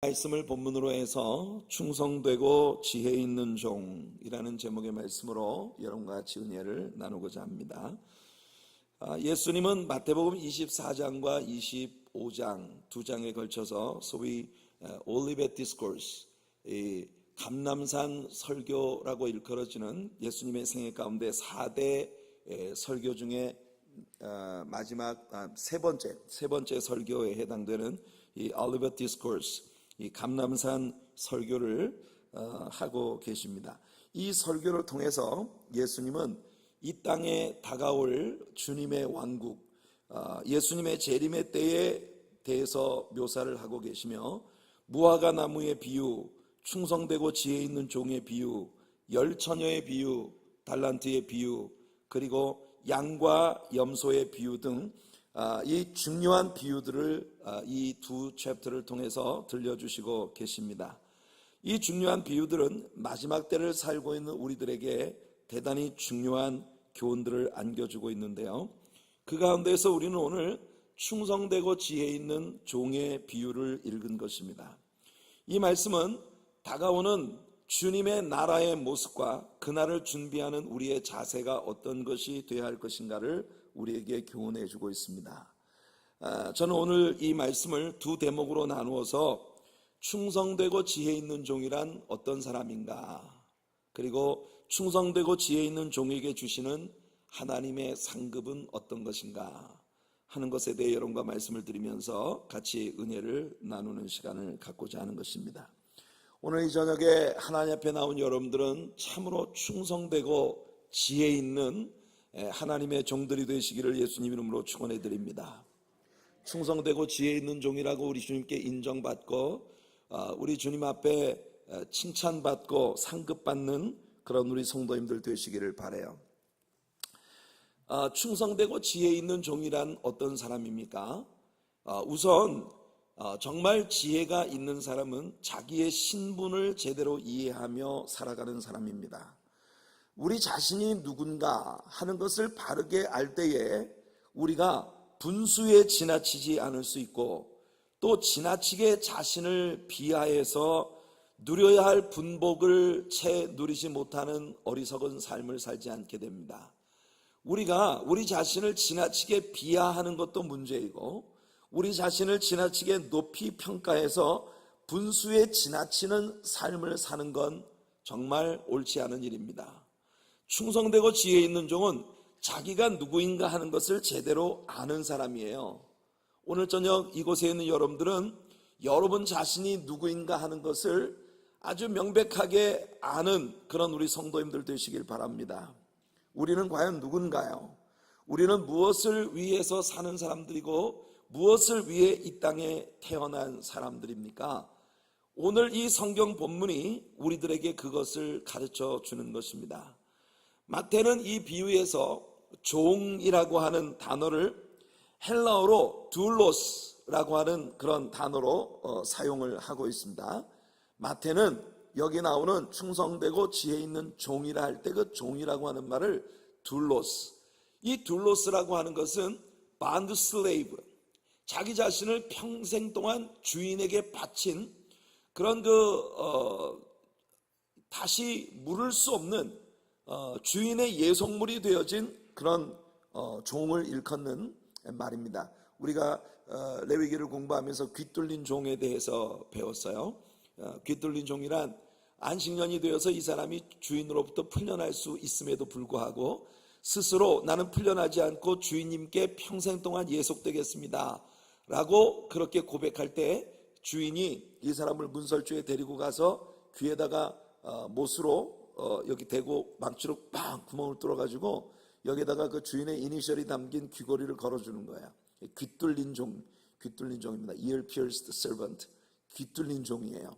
말씀을 본문으로 해서 충성되고 지혜 있는 종이라는 제목의 말씀으로 여러분과 같이 은혜를 나누고자 합니다. 예수님은 마태복음 24장과 25장 두 장에 걸쳐서 소위 올리벳 디스코스, 감람산 설교라고 일컬어지는 예수님의 생애 가운데 4대 설교 중에 마지막 세 번째 설교에 해당되는 이 올리벳 디스코스, 이 감람산 설교를 하고 계십니다. 이 설교를 통해서 예수님은 이 땅에 다가올 주님의 왕국, 예수님의 재림의 때에 대해서 묘사를 하고 계시며, 무화과 나무의 비유, 충성되고 지혜 있는 종의 비유, 열 처녀의 비유, 달란트의 비유, 그리고 양과 염소의 비유 등 이 중요한 비유들을 이 두 챕터를 통해서 들려주시고 계십니다. 이 중요한 비유들은 마지막 때를 살고 있는 우리들에게 대단히 중요한 교훈들을 안겨주고 있는데요, 그 가운데서 우리는 오늘 충성되고 지혜 있는 종의 비유를 읽은 것입니다. 이 말씀은 다가오는 주님의 나라의 모습과 그날을 준비하는 우리의 자세가 어떤 것이 되어야 할 것인가를 우리에게 교훈해 주고 있습니다. 저는 오늘 이 말씀을 두 대목으로 나누어서 충성되고 지혜 있는 종이란 어떤 사람인가, 그리고 충성되고 지혜 있는 종에게 주시는 하나님의 상급은 어떤 것인가 하는 것에 대해 여러분과 말씀을 드리면서 같이 은혜를 나누는 시간을 갖고자 하는 것입니다. 오늘 이 저녁에 하나님 앞에 나온 여러분들은 참으로 충성되고 지혜 있는 하나님의 종들이 되시기를 예수님 이름으로 축원해 드립니다. 충성되고 지혜 있는 종이라고 우리 주님께 인정받고 우리 주님 앞에 칭찬받고 상급받는 그런 우리 성도님들 되시기를 바라요. 충성되고 지혜 있는 종이란 어떤 사람입니까? 우선 정말 지혜가 있는 사람은 자기의 신분을 제대로 이해하며 살아가는 사람입니다. 우리 자신이 누군가 하는 것을 바르게 알 때에 우리가 분수에 지나치지 않을 수 있고, 또 지나치게 자신을 비하해서 누려야 할 분복을 채 누리지 못하는 어리석은 삶을 살지 않게 됩니다. 우리가 우리 자신을 지나치게 비하하는 것도 문제이고, 우리 자신을 지나치게 높이 평가해서 분수에 지나치는 삶을 사는 건 정말 옳지 않은 일입니다. 충성되고 지혜 있는 종은 자기가 누구인가 하는 것을 제대로 아는 사람이에요. 오늘 저녁 이곳에 있는 여러분들은 여러분 자신이 누구인가 하는 것을 아주 명백하게 아는 그런 우리 성도님들 되시길 바랍니다. 우리는 과연 누군가요? 우리는 무엇을 위해서 사는 사람들이고 무엇을 위해 이 땅에 태어난 사람들입니까? 오늘 이 성경 본문이 우리들에게 그것을 가르쳐 주는 것입니다. 마태는 이 비유에서 종이라고 하는 단어를 헬라어로 둘로스라고 하는 그런 단어로 사용을 하고 있습니다. 마태는 여기 나오는 충성되고 지혜 있는 종이라 할 때 그 종이라고 하는 말을 둘로스, 이 둘로스라고 하는 것은 bond slave, 자기 자신을 평생 동안 주인에게 바친 그런 다시 물을 수 없는 주인의 예속물이 되어진 그런 종을 일컫는 말입니다. 우리가 레위기를 공부하면서 귀뚫린 종에 대해서 배웠어요. 귀뚫린 종이란 안식년이 되어서 이 사람이 주인으로부터 풀려날 수 있음에도 불구하고 스스로 나는 풀려나지 않고 주인님께 평생 동안 예속되겠습니다 라고 그렇게 고백할 때 주인이 이 사람을 문설주에 데리고 가서 귀에다가 못으로 여기 대고 망치로 빵 구멍을 뚫어가지고 여기다가 그 주인의 이니셜이 담긴 귀걸이를 걸어주는 거야. 귀뚫린 종입니다. Ear pierced servant, 귀뚫린 종이에요.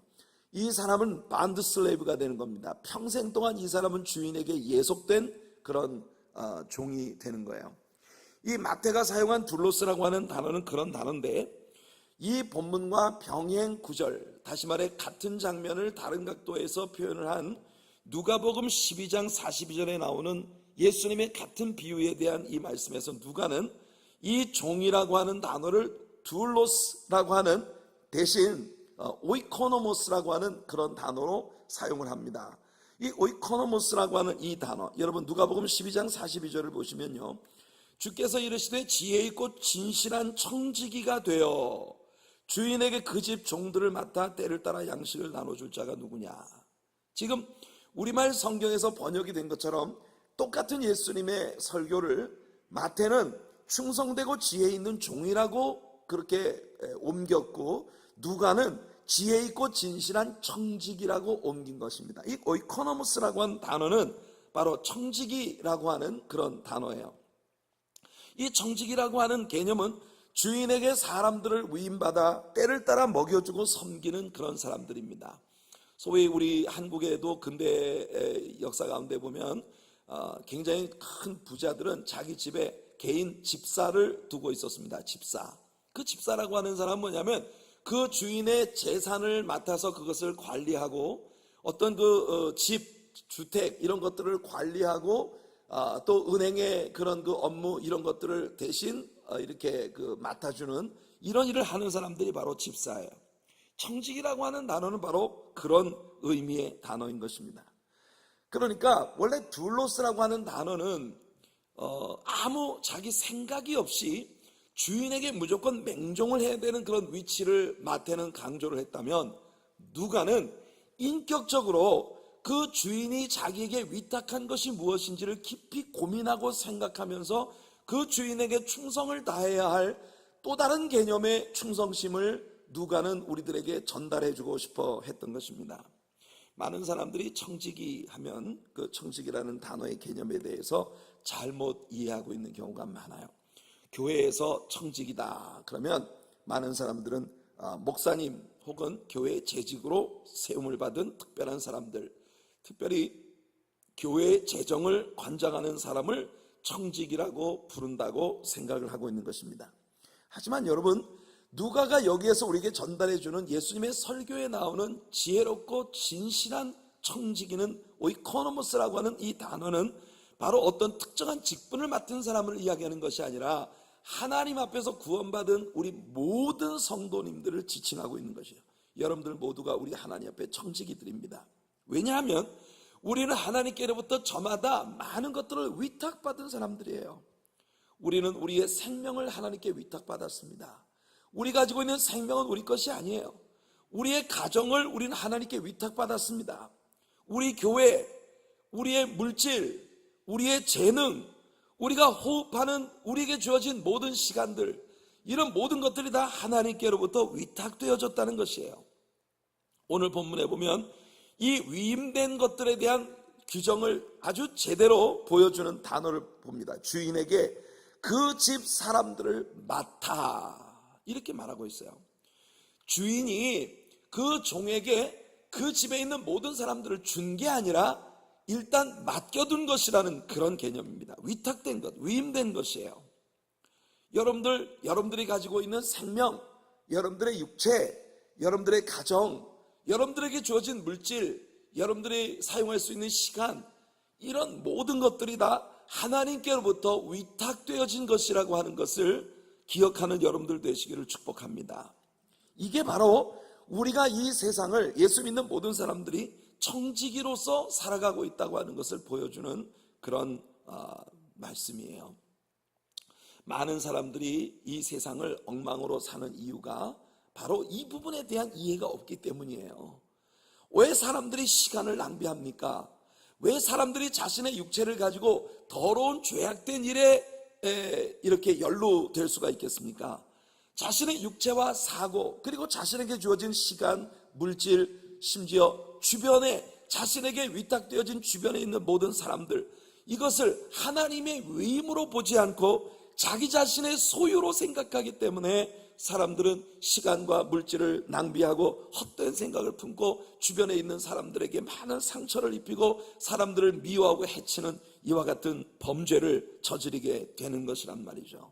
이 사람은 bond slave가 되는 겁니다. 평생 동안 이 사람은 주인에게 예속된 그런 종이 되는 거예요. 이 마태가 사용한 둘로스라고 하는 단어는 그런 단어인데, 이 본문과 병행 구절, 다시 말해 같은 장면을 다른 각도에서 표현을 한 누가복음 12장 42절에 나오는 예수님의 같은 비유에 대한 이 말씀에서 누가는 이 종이라고 하는 단어를 둘로스라고 하는 대신 오이코노모스라고 하는 그런 단어로 사용을 합니다. 이 오이코노모스라고 하는 이 단어, 여러분 누가복음 12장 42절을 보시면요, 주께서 이르시되 지혜 있고 진실한 청지기가 되어 주인에게 그 집 종들을 맡아 때를 따라 양식을 나눠줄 자가 누구냐. 지금 우리말 성경에서 번역이 된 것처럼 똑같은 예수님의 설교를 마태는 충성되고 지혜 있는 종이라고 그렇게 옮겼고, 누가는 지혜 있고 진실한 청지기라고 옮긴 것입니다. 이 오이코노모스라고 하는 단어는 바로 청지기라고 하는 그런 단어예요. 이 청지기라고 하는 개념은 주인에게 사람들을 위임받아 때를 따라 먹여주고 섬기는 그런 사람들입니다. 소위 우리 한국에도 근대 역사 가운데 보면 굉장히 큰 부자들은 자기 집에 개인 집사를 두고 있었습니다. 집사. 그 집사라고 하는 사람은 뭐냐면 그 주인의 재산을 맡아서 그것을 관리하고 어떤 그 집, 주택 이런 것들을 관리하고 또 은행의 그런 그 업무 이런 것들을 대신 이렇게 그 맡아주는 이런 일을 하는 사람들이 바로 집사예요. 청직이라고 하는 단어는 바로 그런 의미의 단어인 것입니다. 그러니까 원래 둘로스라고 하는 단어는 아무 자기 생각이 없이 주인에게 무조건 맹종을 해야 되는 그런 위치를 마태는 강조를 했다면, 누가는 인격적으로 그 주인이 자기에게 위탁한 것이 무엇인지를 깊이 고민하고 생각하면서 그 주인에게 충성을 다해야 할 또 다른 개념의 충성심을 누가는 우리들에게 전달해주고 싶어 했던 것입니다. 많은 사람들이 청지기 하면 그 청지기라는 단어의 개념에 대해서 잘못 이해하고 있는 경우가 많아요. 교회에서 청지기다 그러면 많은 사람들은 목사님 혹은 교회 재직으로 세움을 받은 특별한 사람들, 특별히 교회의 재정을 관장하는 사람을 청직이라고 부른다고 생각을 하고 있는 것입니다. 하지만 여러분, 누가가 여기에서 우리에게 전달해주는 예수님의 설교에 나오는 지혜롭고 진실한 청지기는 오이코노모스라고 하는 이 단어는 바로 어떤 특정한 직분을 맡은 사람을 이야기하는 것이 아니라 하나님 앞에서 구원받은 우리 모든 성도님들을 지칭하고 있는 것이에요. 여러분들 모두가 우리 하나님 앞에 청지기들입니다. 왜냐하면 우리는 하나님께로부터 저마다 많은 것들을 위탁받은 사람들이에요. 우리는 우리의 생명을 하나님께 위탁받았습니다. 우리 가지고 있는 생명은 우리 것이 아니에요. 우리의 가정을 우리는 하나님께 위탁받았습니다. 우리 교회, 우리의 물질, 우리의 재능, 우리가 호흡하는 우리에게 주어진 모든 시간들, 이런 모든 것들이 다 하나님께로부터 위탁되어졌다는 것이에요. 오늘 본문에 보면 이 위임된 것들에 대한 규정을 아주 제대로 보여주는 단어를 봅니다. 주인에게 그 집 사람들을 맡아, 이렇게 말하고 있어요. 주인이 그 종에게 그 집에 있는 모든 사람들을 준 게 아니라 일단 맡겨둔 것이라는 그런 개념입니다. 위탁된 것, 위임된 것이에요. 여러분들이 가지고 있는 생명, 여러분들의 육체, 여러분들의 가정, 여러분들에게 주어진 물질, 여러분들이 사용할 수 있는 시간, 이런 모든 것들이 다 하나님께로부터 위탁되어진 것이라고 하는 것을 기억하는 여러분들 되시기를 축복합니다. 이게 바로 우리가 이 세상을, 예수 믿는 모든 사람들이 청지기로서 살아가고 있다고 하는 것을 보여주는 그런 말씀이에요. 많은 사람들이 이 세상을 엉망으로 사는 이유가 바로 이 부분에 대한 이해가 없기 때문이에요. 왜 사람들이 시간을 낭비합니까? 왜 사람들이 자신의 육체를 가지고 더러운 죄악된 일에 이렇게 연루될 수가 있겠습니까? 자신의 육체와 사고, 그리고 자신에게 주어진 시간, 물질, 심지어 주변에 자신에게 위탁되어진 주변에 있는 모든 사람들, 이것을 하나님의 위임으로 보지 않고 자기 자신의 소유로 생각하기 때문에 사람들은 시간과 물질을 낭비하고 헛된 생각을 품고 주변에 있는 사람들에게 많은 상처를 입히고 사람들을 미워하고 해치는 이와 같은 범죄를 저지르게 되는 것이란 말이죠.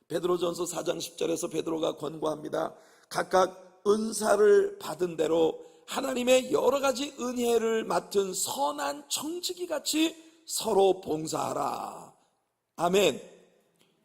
베드로전서 4장 10절에서 베드로가 권고합니다. 각각 은사를 받은 대로 하나님의 여러 가지 은혜를 맡은 선한 청지기 같이 서로 봉사하라. 아멘.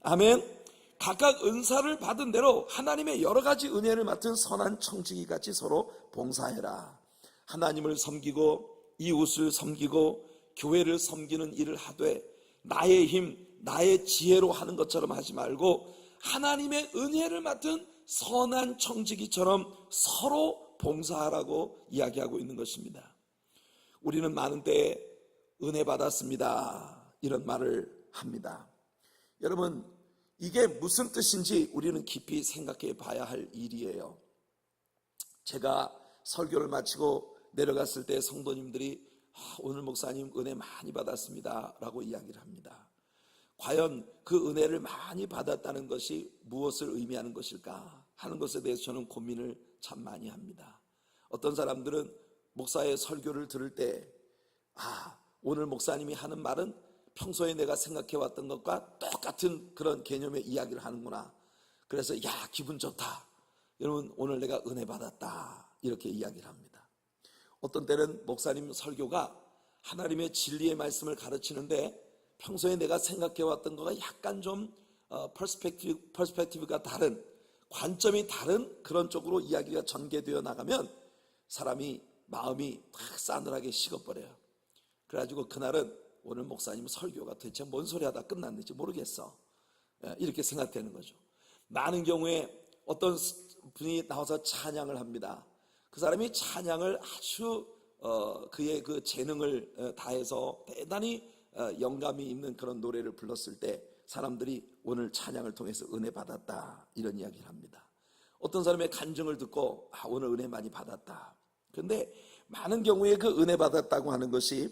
아멘. 각각 은사를 받은 대로 하나님의 여러 가지 은혜를 맡은 선한 청지기 같이 서로 봉사해라. 하나님을 섬기고 이웃을 섬기고 교회를 섬기는 일을 하되 나의 힘, 나의 지혜로 하는 것처럼 하지 말고 하나님의 은혜를 맡은 선한 청지기처럼 서로 봉사하라고 이야기하고 있는 것입니다. 우리는 많은 때에 은혜 받았습니다, 이런 말을 합니다. 여러분, 이게 무슨 뜻인지 우리는 깊이 생각해 봐야 할 일이에요. 제가 설교를 마치고 내려갔을 때 성도님들이 오늘 목사님 은혜 많이 받았습니다 라고 이야기를 합니다. 과연 그 은혜를 많이 받았다는 것이 무엇을 의미하는 것일까 하는 것에 대해서 저는 고민을 참 많이 합니다. 어떤 사람들은 목사의 설교를 들을 때 오늘 목사님이 하는 말은 평소에 내가 생각해왔던 것과 똑같은 그런 개념의 이야기를 하는구나. 그래서 기분 좋다. 여러분, 오늘 내가 은혜 받았다. 이렇게 이야기를 합니다. 어떤 때는 목사님 설교가 하나님의 진리의 말씀을 가르치는데 평소에 내가 생각해왔던 것과 약간 좀 퍼스펙티브가 다른, 관점이 다른 그런 쪽으로 이야기가 전개되어 나가면 사람이 마음이 탁 싸늘하게 식어버려요. 그래가지고 그날은 오늘 목사님 설교가 도대체 뭔 소리 하다 끝났는지 모르겠어, 이렇게 생각되는 거죠. 많은 경우에 어떤 분이 나와서 찬양을 합니다. 그 사람이 찬양을 아주 그의 그 재능을 다해서 대단히 영감이 있는 그런 노래를 불렀을 때 사람들이 오늘 찬양을 통해서 은혜 받았다, 이런 이야기를 합니다. 어떤 사람의 간증을 듣고 오늘 은혜 많이 받았다. 그런데 많은 경우에 그 은혜 받았다고 하는 것이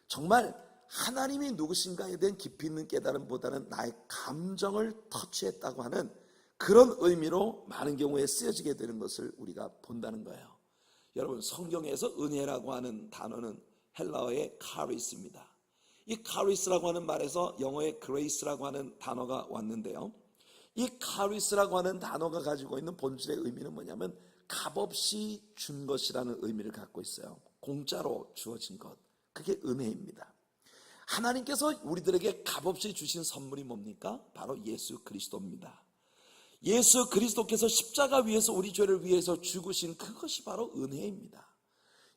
정말 하나님이 누구신가에 대한 깊이 있는 깨달음보다는 나의 감정을 터치했다고 하는 그런 의미로 많은 경우에 쓰여지게 되는 것을 우리가 본다는 거예요. 여러분, 성경에서 은혜라고 하는 단어는 헬라어의 카리스입니다. 이 카리스라고 하는 말에서 영어의 그레이스라고 하는 단어가 왔는데요, 이 카리스라고 하는 단어가 가지고 있는 본질의 의미는 뭐냐면 값없이 준 것이라는 의미를 갖고 있어요. 공짜로 주어진 것, 그게 은혜입니다. 하나님께서 우리들에게 값없이 주신 선물이 뭡니까? 바로 예수 그리스도입니다. 예수 그리스도께서 십자가 위에서 우리 죄를 위해서 죽으신 그것이 바로 은혜입니다.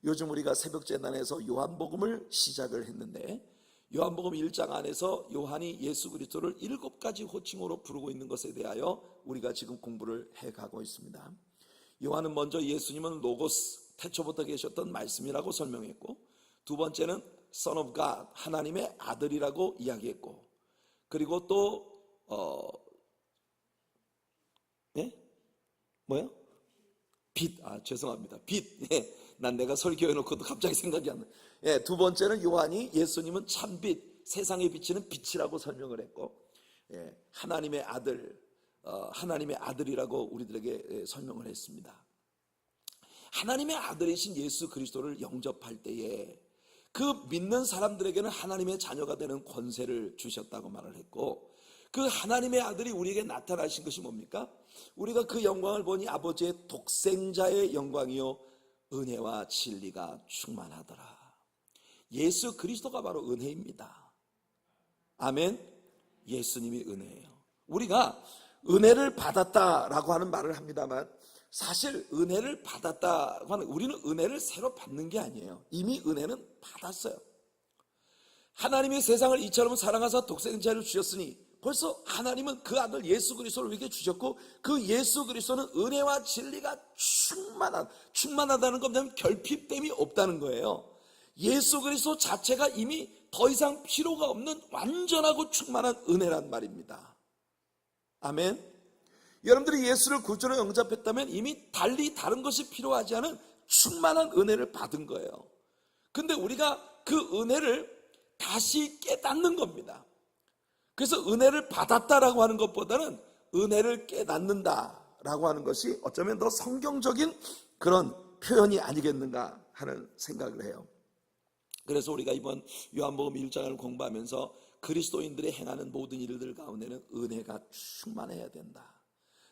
요즘 우리가 새벽재단에서 요한복음을 시작을 했는데 요한복음 1장 안에서 요한이 예수 그리스도를 7가지 호칭으로 부르고 있는 것에 대하여 우리가 지금 공부를 해가고 있습니다. 요한은 먼저 예수님은 로고스, 태초부터 계셨던 말씀이라고 설명했고, 두 번째는 Son of God, 하나님의 아들이라고 이야기했고, 그리고 또 뭐요? 빛, 죄송합니다. 빛. 난 내가 설교해놓고도 갑자기 생각이 안 나. 두 번째는 요한이 예수님은 참빛, 세상에 비치는 빛이라고 설명을 했고, 하나님의 아들, 하나님의 아들이라고 우리들에게 설명을 했습니다. 하나님의 아들이신 예수 그리스도를 영접할 때에 그 믿는 사람들에게는 하나님의 자녀가 되는 권세를 주셨다고 말을 했고, 그 하나님의 아들이 우리에게 나타나신 것이 뭡니까? 우리가 그 영광을 보니 아버지의 독생자의 영광이요 은혜와 진리가 충만하더라. 예수 그리스도가 바로 은혜입니다. 아멘. 예수님이 은혜예요. 우리가 은혜를 받았다라고 하는 말을 합니다만, 사실 은혜를 받았다고 하는, 우리는 은혜를 새로 받는 게 아니에요. 이미 은혜는 받았어요. 하나님이 세상을 이처럼 사랑하사 독생자를 주셨으니 벌써 하나님은 그 아들 예수 그리스도를 우리에게 주셨고, 그 예수 그리스도는 은혜와 진리가 충만하다는 건 뭐냐면 결핍됨이 없다는 거예요. 예수 그리스도 자체가 이미 더 이상 필요가 없는 완전하고 충만한 은혜란 말입니다. 아멘. 여러분들이 예수를 구주로 영접했다면 이미 달리 다른 것이 필요하지 않은 충만한 은혜를 받은 거예요. 근데 우리가 그 은혜를 다시 깨닫는 겁니다. 그래서 은혜를 받았다라고 하는 것보다는 은혜를 깨닫는다라고 하는 것이 어쩌면 더 성경적인 그런 표현이 아니겠는가 하는 생각을 해요. 그래서 우리가 이번 요한복음 1장을 공부하면서 그리스도인들이 행하는 모든 일들 가운데는 은혜가 충만해야 된다.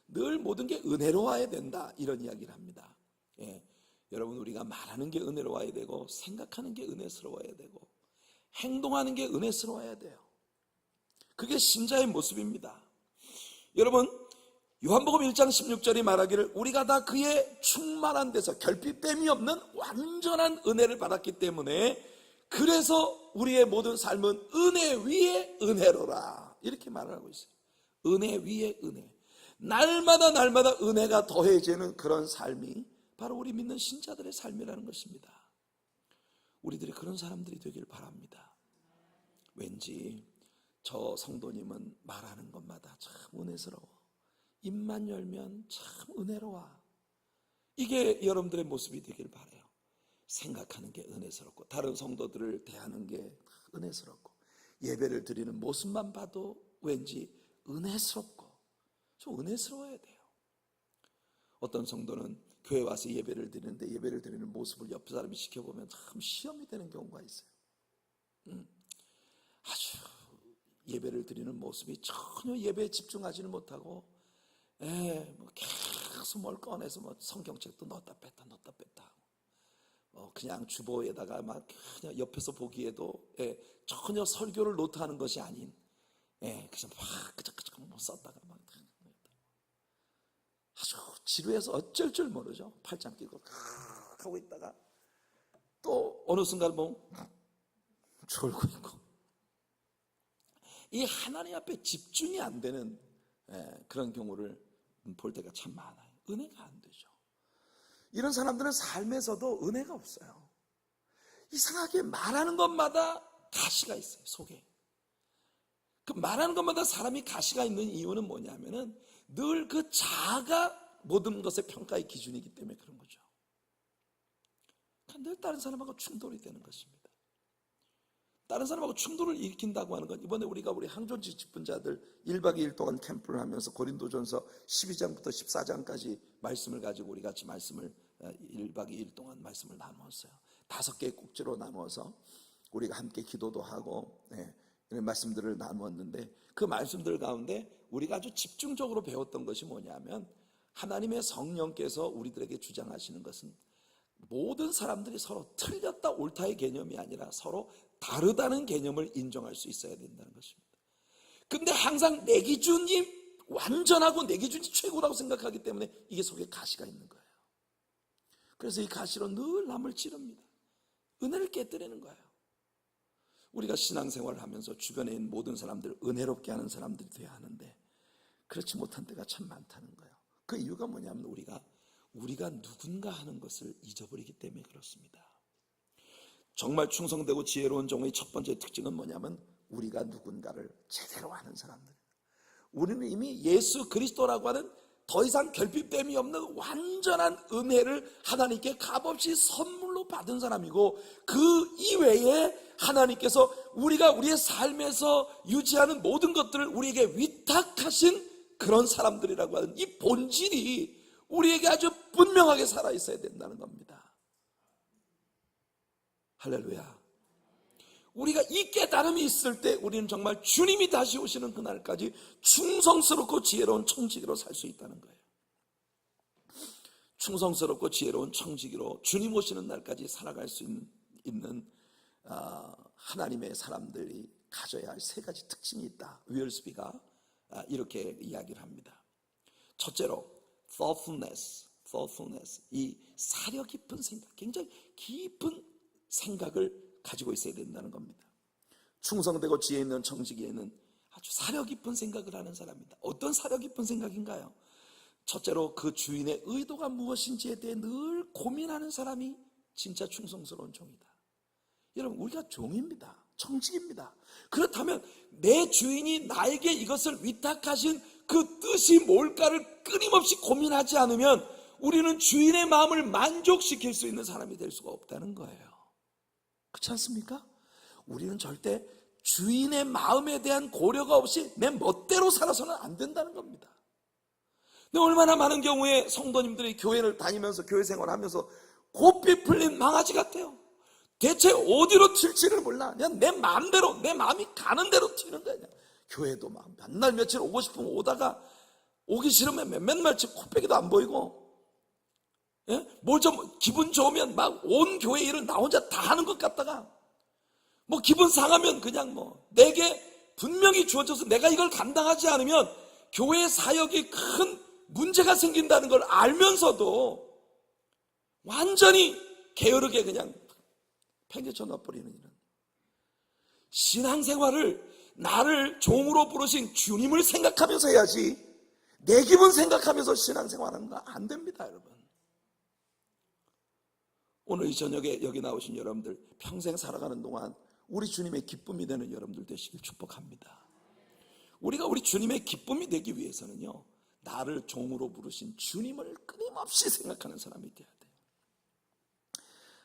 늘 모든 게 은혜로워야 된다, 이런 이야기를 합니다. 여러분, 우리가 말하는 게 은혜로워야 되고, 생각하는 게 은혜스러워야 되고, 행동하는 게 은혜스러워야 돼요. 그게 신자의 모습입니다. 여러분, 요한복음 1장 16절이 말하기를 우리가 다 그의 충만한 데서 결핍됨이 없는 완전한 은혜를 받았기 때문에 그래서 우리의 모든 삶은 은혜 위에 은혜로라, 이렇게 말을 하고 있어요. 은혜 위에 은혜. 날마다 은혜가 더해지는 그런 삶이 바로 우리 믿는 신자들의 삶이라는 것입니다. 우리들이 그런 사람들이 되길 바랍니다. 왠지 저 성도님은 말하는 것마다 참 은혜스러워, 입만 열면 참 은혜로워, 이게 여러분들의 모습이 되길 바라요. 생각하는 게 은혜스럽고, 다른 성도들을 대하는 게 은혜스럽고, 예배를 드리는 모습만 봐도 왠지 은혜스럽고, 좀 은혜스러워야 돼요. 어떤 성도는 교회 와서 예배를 드리는데 예배를 드리는 모습을 옆 사람이 지켜보면 참 시험이 되는 경우가 있어요. 아주 예배를 드리는 모습이 전혀 예배에 집중하지는 못하고 뭐 계속 뭘 꺼내서 뭐 성경책도 넣었다 뺐다 하고, 그냥 주보에다가 막 그냥 옆에서 보기에도 전혀 설교를 노트하는 것이 아닌, 그냥 막 끄적끄적 뭐 썼다가 막 아주 지루해서 어쩔 줄 모르죠. 팔짱 끼고 하고 있다가 또 어느 순간 뭐 졸고 있고, 이 하나님 앞에 집중이 안 되는 그런 경우를 볼 때가 참 많아요. 은혜가 안 되죠. 이런 사람들은 삶에서도 은혜가 없어요. 이상하게 말하는 것마다 가시가 있어요, 속에. 그 말하는 것마다 사람이 가시가 있는 이유는 뭐냐면은 늘 그 자아가 모든 것의 평가의 기준이기 때문에 그런 거죠. 늘 다른 사람하고 충돌이 되는 것입니다. 다른 사람하고 충돌을 일으킨다고 하는 건, 이번에 우리 항존지 직분자들 1박 2일 동안 캠프를 하면서 고린도전서 12장부터 14장까지 말씀을 가지고 우리 같이 말씀을 1박 2일 동안 말씀을 나누었어요. 5개의 꼭지로 나누어서 우리가 함께 기도도 하고 이런 말씀들을 나누었는데, 그 말씀들 가운데 우리가 아주 집중적으로 배웠던 것이 뭐냐면, 하나님의 성령께서 우리들에게 주장하시는 것은 모든 사람들이 서로 틀렸다 옳다의 개념이 아니라 서로 다르다는 개념을 인정할 수 있어야 된다는 것입니다. 근데 항상 내 기준이 완전하고 내 기준이 최고라고 생각하기 때문에 이게 속에 가시가 있는 거예요. 그래서 이 가시로 늘 남을 찌릅니다. 은혜를 깨뜨리는 거예요. 우리가 신앙생활을 하면서 주변에 있는 모든 사람들을 은혜롭게 하는 사람들이 되어야 하는데 그렇지 못한 때가 참 많다는 거예요. 그 이유가 뭐냐면 우리가 누군가 하는 것을 잊어버리기 때문에 그렇습니다. 정말 충성되고 지혜로운 종의 첫 번째 특징은 뭐냐면 우리가 누군가를 제대로 아는 사람들. 우리는 이미 예수 그리스도라고 하는 더 이상 결핍됨이 없는 완전한 은혜를 하나님께 값없이 선물로 받은 사람이고, 그 이외에 하나님께서 우리가 우리의 삶에서 유지하는 모든 것들을 우리에게 위탁하신 그런 사람들이라고 하는 이 본질이 우리에게 아주 분명하게 살아있어야 된다는 겁니다. 할렐루야. 우리가 이 깨달음이 있을 때 우리는 정말 주님이 다시 오시는 그날까지 충성스럽고 지혜로운 청지기로 살 수 있다는 거예요. 충성스럽고 지혜로운 청지기로 주님 오시는 날까지 살아갈 수 있는 하나님의 사람들이 가져야 할 3가지 특징이 있다. 윌스비가 이렇게 이야기를 합니다. 첫째로 thoughtfulness, 이 사려 깊은 생각, 굉장히 깊은 생각을 가지고 있어야 된다는 겁니다. 충성되고 지혜 있는 청지기에는 아주 사려 깊은 생각을 하는 사람입니다. 어떤 사려 깊은 생각인가요? 첫째로 그 주인의 의도가 무엇인지에 대해 늘 고민하는 사람이 진짜 충성스러운 종이다. 여러분, 우리가 종입니다. 청지기입니다. 그렇다면 내 주인이 나에게 이것을 위탁하신 그 뜻이 뭘까를 끊임없이 고민하지 않으면 우리는 주인의 마음을 만족시킬 수 있는 사람이 될 수가 없다는 거예요. 그렇지 않습니까? 우리는 절대 주인의 마음에 대한 고려가 없이 내 멋대로 살아서는 안 된다는 겁니다. 근데 얼마나 많은 경우에 성도님들이 교회를 다니면서 교회 생활하면서 고삐 풀린 망아지 같아요. 대체 어디로 튈지를 몰라. 그냥 내 마음대로, 내 마음이 가는 대로 튀는 거야. 교회도 막 몇 날 며칠 오고 싶으면 오다가 오기 싫으면 맨날씩 코빼기도 안 보이고, 뭘 좀 기분 좋으면 막 온 교회 일을 나 혼자 다 하는 것 같다가, 뭐 기분 상하면 그냥 뭐 내게 분명히 주어져서 내가 이걸 감당하지 않으면 교회 사역이 큰 문제가 생긴다는 걸 알면서도 완전히 게으르게 그냥 팽개쳐 놔버리는 이런 신앙생활을 나를 종으로 부르신 주님을 생각하면서 해야지 내 기분 생각하면서 신앙생활하는 거 안 됩니다, 여러분. 오늘 이 저녁에 여기 나오신 여러분들 평생 살아가는 동안 우리 주님의 기쁨이 되는 여러분들 되시길 축복합니다. 우리가 우리 주님의 기쁨이 되기 위해서는요, 나를 종으로 부르신 주님을 끊임없이 생각하는 사람이 되어야 돼요.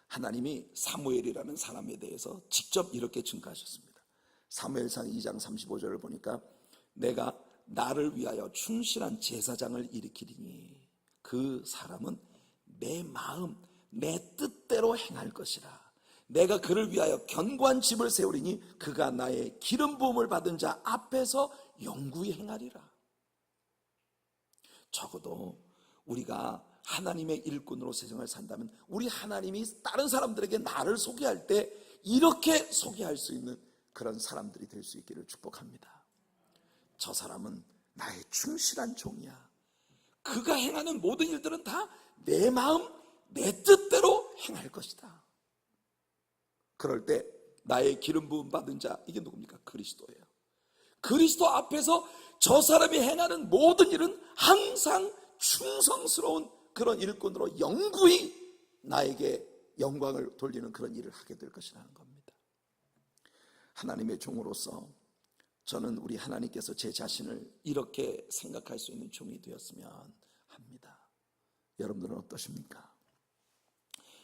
하나님이 사무엘이라는 사람에 대해서 직접 이렇게 증거하셨습니다. 사무엘상 2장 35절을 보니까 내가 나를 위하여 충실한 제사장을 일으키리니 그 사람은 내 마음 내 뜻대로 행할 것이라. 내가 그를 위하여 견고한 집을 세우리니 그가 나의 기름 부음을 받은 자 앞에서 영구히 행하리라. 적어도 우리가 하나님의 일꾼으로 세상을 산다면 우리 하나님이 다른 사람들에게 나를 소개할 때 이렇게 소개할 수 있는 그런 사람들이 될 수 있기를 축복합니다. 저 사람은 나의 충실한 종이야. 그가 행하는 모든 일들은 다 내 마음 내 뜻대로 행할 것이다. 그럴 때 나의 기름 부음 받은 자, 이게 누굽니까? 그리스도예요. 그리스도 앞에서 저 사람이 행하는 모든 일은 항상 충성스러운 그런 일꾼으로 영구히 나에게 영광을 돌리는 그런 일을 하게 될 것이라는 겁니다. 하나님의 종으로서 저는 우리 하나님께서 제 자신을 이렇게 생각할 수 있는 종이 되었으면 합니다. 여러분들은 어떠십니까?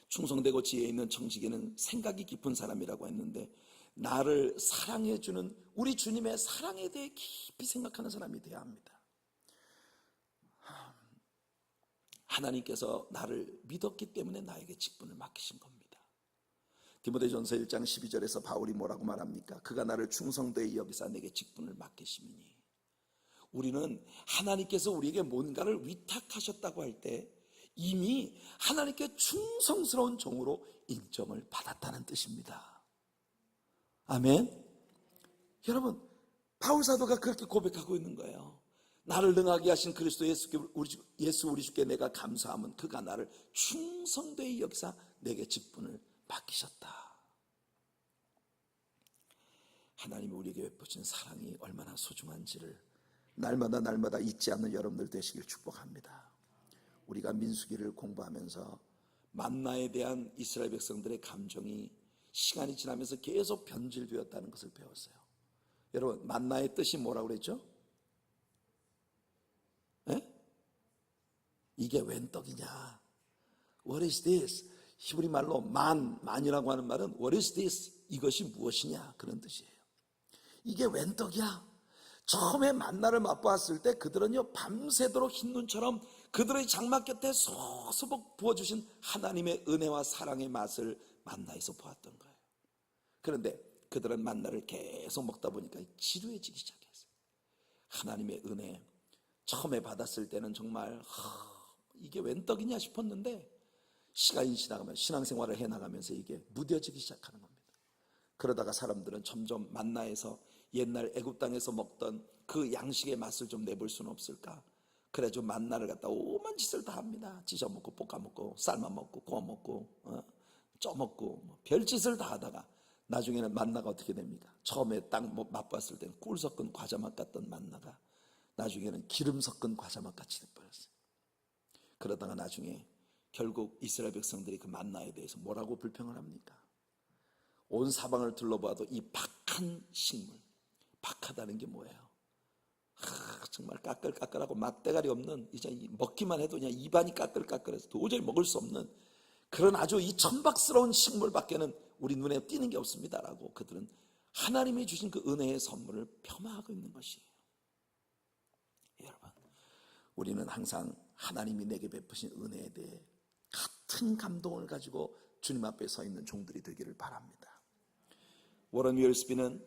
충성되고 지혜 있는 청지기는 생각이 깊은 사람이라고 했는데 나를 사랑해주는 우리 주님의 사랑에 대해 깊이 생각하는 사람이 되어야 합니다. 하나님께서 나를 믿었기 때문에 나에게 직분을 맡기신 겁니다. 디모데전서 1장 12절에서 바울이 뭐라고 말합니까? 그가 나를 충성되이 여기사 내게 직분을 맡기심이니. 우리는 하나님께서 우리에게 뭔가를 위탁하셨다고 할 때 이미 하나님께 충성스러운 종으로 인정을 받았다는 뜻입니다. 아멘. 여러분, 바울 사도가 그렇게 고백하고 있는 거예요. 나를 능하게 하신 그리스도 예수 우리 주께 내가 감사함은 그가 나를 충성되이 여기사 내게 직분을 맡기셨다. 하나님이 우리에게 베푸신 사랑이 얼마나 소중한지를 날마다 잊지 않는 여러분들 되시길 축복합니다. 우리가 민수기를 공부하면서 만나에 대한 이스라엘 백성들의 감정이 시간이 지나면서 계속 변질되었다는 것을 배웠어요. 여러분, 만나의 뜻이 뭐라고 그랬죠? 에? 이게 웬 떡이냐? What is this? 히브리 말로 만이라고 하는 말은 What is this? 이것이 무엇이냐? 그런 뜻이에요. 이게 웬 떡이야? 처음에 만나를 맛보았을 때 그들은요 밤새도록 흰 눈처럼 그들의 장막 곁에 소소복 부어주신 하나님의 은혜와 사랑의 맛을 만나에서 보았던 거예요. 그런데 그들은 만나를 계속 먹다 보니까 지루해지기 시작했어요. 하나님의 은혜 처음에 받았을 때는 정말 이게 웬 떡이냐 싶었는데 시간이 지나가면 신앙생활을 해나가면서 이게 무뎌지기 시작하는 겁니다. 그러다가 사람들은 점점 만나에서 옛날 애굽 땅에서 먹던 그 양식의 맛을 좀 내볼 수는 없을까? 그래 좀 만나를 갖다 오만 짓을 다 합니다. 찢어 먹고 볶아 먹고 삶아 먹고 구워 먹고 쪄 먹고 별짓을 다 하다가 나중에는 만나가 어떻게 됩니까? 처음에 딱 맛봤을 때는 꿀 섞은 과자 맛 같던 만나가 나중에는 기름 섞은 과자 맛 같이 돼버렸어요. 그러다가 나중에 결국 이스라엘 백성들이 그 만나에 대해서 뭐라고 불평을 합니까? 온 사방을 둘러봐도 이 박한 식물, 박하다는 게 뭐예요? 정말 까끌까끌하고 맛대가리 없는, 이제 먹기만 해도 그냥 입안이 까끌까끌해서 도저히 먹을 수 없는 그런 아주 이 천박스러운 식물밖에는 우리 눈에 띄는 게 없습니다라고 그들은 하나님이 주신 그 은혜의 선물을 폄하하고 있는 것이에요. 여러분, 우리는 항상 하나님이 내게 베푸신 은혜에 대해 같은 감동을 가지고 주님 앞에 서 있는 종들이 되기를 바랍니다. 워런 윌스비는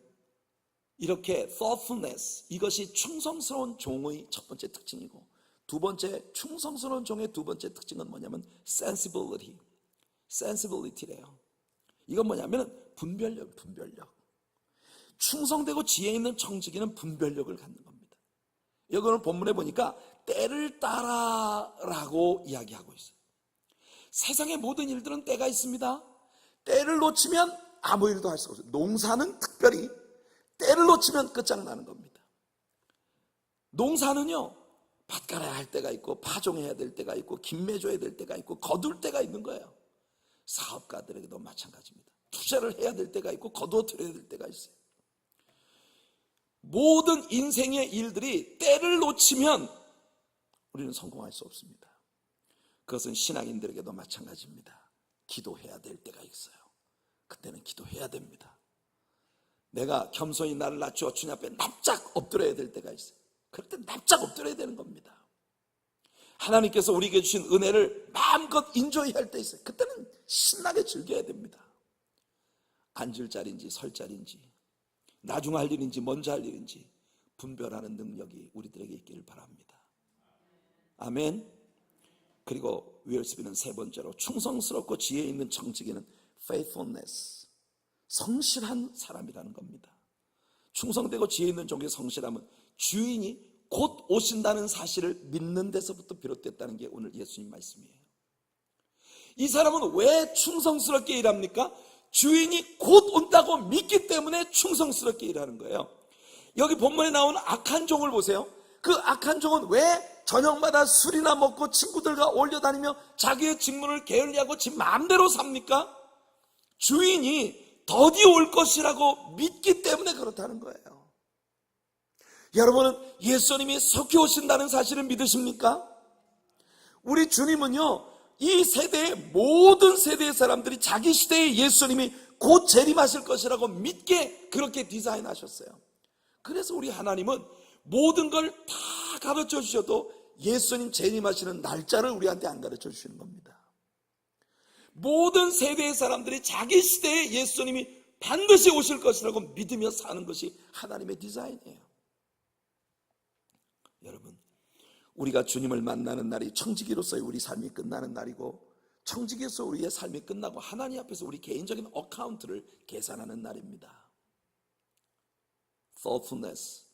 이렇게 thoughtfulness, 이것이 충성스러운 종의 첫 번째 특징이고, 두 번째 충성스러운 종의 두 번째 특징은 뭐냐면 sensibility래요. 이건 뭐냐면 분별력. 충성되고 지혜 있는 청지기는 분별력을 갖는 겁니다. 여기는 본문에 보니까 때를 따라라고 이야기하고 있어요. 세상의 모든 일들은 때가 있습니다. 때를 놓치면 아무 일도 할 수가 없어요. 농사는 특별히 때를 놓치면 끝장나는 겁니다. 농사는요, 밭 갈아야 할 때가 있고 파종해야 될 때가 있고 김매줘야 될 때가 있고 거둘 때가 있는 거예요. 사업가들에게도 마찬가지입니다. 투자를 해야 될 때가 있고 거두어들여야 될 때가 있어요. 모든 인생의 일들이 때를 놓치면 우리는 성공할 수 없습니다. 그것은 신앙인들에게도 마찬가지입니다. 기도해야 될 때가 있어요. 그때는 기도해야 됩니다. 내가 겸손히 나를 낮추어 주님 앞에 납작 엎드려야 될 때가 있어요. 그럴 때 납작 엎드려야 되는 겁니다. 하나님께서 우리에게 주신 은혜를 마음껏 인조해야 할 때 있어요. 그때는 신나게 즐겨야 됩니다. 앉을 자리인지 설 자리인지 나중 할 일인지 먼저 할 일인지 분별하는 능력이 우리들에게 있기를 바랍니다. 아멘. 그리고 위얼스비는 세 번째로 충성스럽고 지혜 있는 청지기는 faithfulness, 성실한 사람이라는 겁니다. 충성되고 지혜 있는 종의 성실함은 주인이 곧 오신다는 사실을 믿는 데서부터 비롯됐다는 게 오늘 예수님 말씀이에요. 이 사람은 왜 충성스럽게 일합니까? 주인이 곧 온다고 믿기 때문에 충성스럽게 일하는 거예요. 여기 본문에 나온 악한 종을 보세요. 그 악한 종은 왜 저녁마다 술이나 먹고 친구들과 올려다니며 자기의 직분을 게을리하고 지 마음대로 삽니까? 주인이 더디 올 것이라고 믿기 때문에 그렇다는 거예요. 여러분은 예수님이 속히 오신다는 사실을 믿으십니까? 우리 주님은요, 이 세대의 모든 세대의 사람들이 자기 시대의 예수님이 곧 재림하실 것이라고 믿게 그렇게 디자인하셨어요. 그래서 우리 하나님은 모든 걸 다 가르쳐 주셔도 예수님 재림하시는 날짜를 우리한테 안 가르쳐 주시는 겁니다. 모든 세대의 사람들이 자기 시대에 예수님이 반드시 오실 것이라고 믿으며 사는 것이 하나님의 디자인이에요. 여러분, 우리가 주님을 만나는 날이 청지기로서의 우리 삶이 끝나는 날이고, 청지기로서 우리의 삶이 끝나고 하나님 앞에서 우리 개인적인 어카운트를 계산하는 날입니다. thoughtfulness,